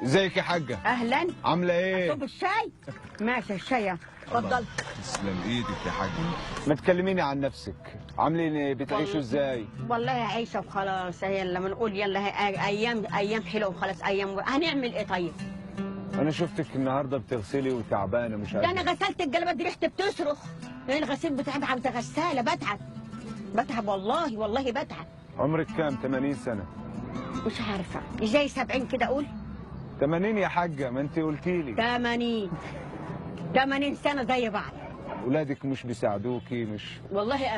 ازيك يا حاجه؟ اهلا. عامله ايه؟ اطلب الشاي. ماشي الشاي اتفضل. تسلم ايدك يا حاجه. ما تكلميني عن نفسك، عاملين ايه؟ بتعيشوا ازاي؟ والله عايشه وخلاص، هي لما نقول يلا ايام حلوه وخلاص، ايام هنعمل ايه طيب؟ انا شفتك النهارده بتغسلي وتعبانه مش ده قادره. انا غسلت الجلابات دي ريحتي بتصرخ. الغسيل بتاعي غساله بتعب والله بتعب. عمرك كام؟ 80 سنه؟ مش عارفه ازاي 70 كده اقول. 80 يا حاجه، ما انت قلتي لي 80 سنه زي بعض. اولادك مش بيساعدوكي؟ مش والله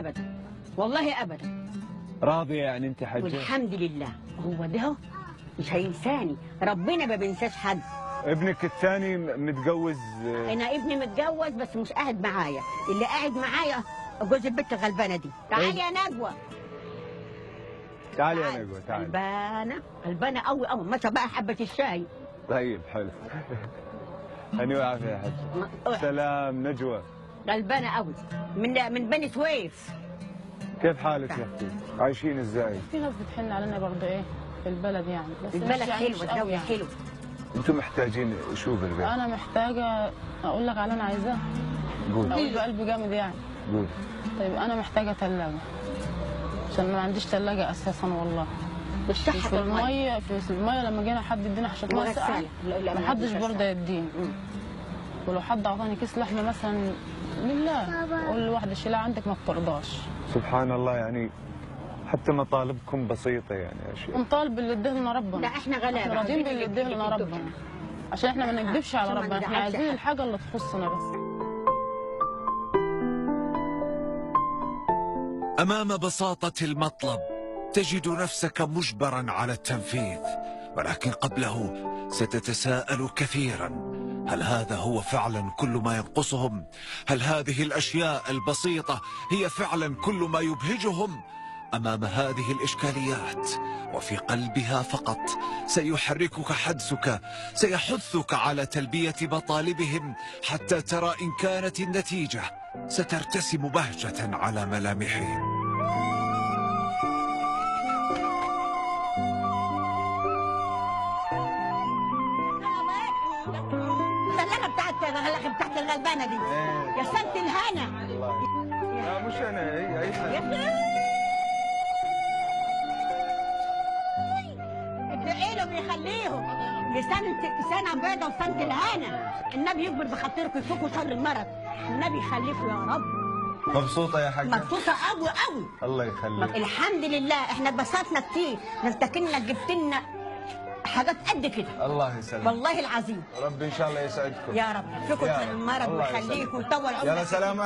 ابدا. راضيه يعني انت حاجه؟ والحمد لله. هو ده مش هينساني، ربنا ما بينساش حد. ابنك الثاني متجوز؟ انا ابني متجوز بس مش قاعد معايا، اللي قاعد معايا جوز البنت الغلبانه دي. تعالي يا نجوى. تعالي يا نجوى تعالي. غلبانه قوي متى بقى حبه الشاي؟ طيب حلو. هني وعافيه يا حاج. سلام نجوى. غلبانه قوي من بني سويف. كيف حالك يا اختي؟ عايشين ازاي؟ في ناس بتحن علينا برضه ايه في البلد يعني، بس البلد يعني حلوه، الجو يعني. حلو. انتم محتاجين شو بالبيت؟ انا محتاجه اقول لك على اللي انا عايزاه. قول. اقول بقلبي جامد يعني. قول. طيب انا محتاجه ثلاجه عشان ما عنديش ثلاجه اساسا والله. في الميه لما جينا حد يدينا حشة ميه ساقعه ما حدش برضه يديني. ولو حد اعطاني كيس لحمه مثلا لله اقول لواحده شيلها عندك ما بترضاش. سبحان الله، يعني حتى مطالبكم بسيطه يعني اشياء. نطالب باللي اديه لنا ربنا. لا احنا غلابه، احنا راضيين باللي اديه لنا ربنا عشان احنا ما نكذبش على ربنا، احنا عايزين الحاجه اللي تخصنا بس. أمام بساطة المطلب تجد نفسك مجبرا على التنفيذ، ولكن قبله ستتساءل كثيرا: هل هذا هو فعلا كل ما ينقصهم؟ هل هذه الأشياء البسيطة هي فعلا كل ما يبهجهم؟ أمام هذه الإشكاليات وفي قلبها فقط سيحركك حدسك، سيحثك على تلبية مطالبهم حتى ترى إن كانت النتيجة سترتسم بهجة على ملامحهم. الثلاجه بتاعت الغلبانه دي. يا سنة الهنا. لا مش انا، اي حد. ادعي لهم يخليهم لسنة بيضة وسنة الهنا. النبي يكبر بخاطركم يفكوا شر المرض. النبي يخليكم يا رب. مبسوطة يا حاجة؟ مبسوطة قوي. الله يخليك. الحمد لله احنا اتبسطنا كتير، نفتكرنا جبت لنا حاجات قد كده. الله يسلمك والله العظيم. ربي ان شاء الله يسعدكم يا رب. فكوا شر المرض ويخليكم ويطول عمركم. يلا سلام.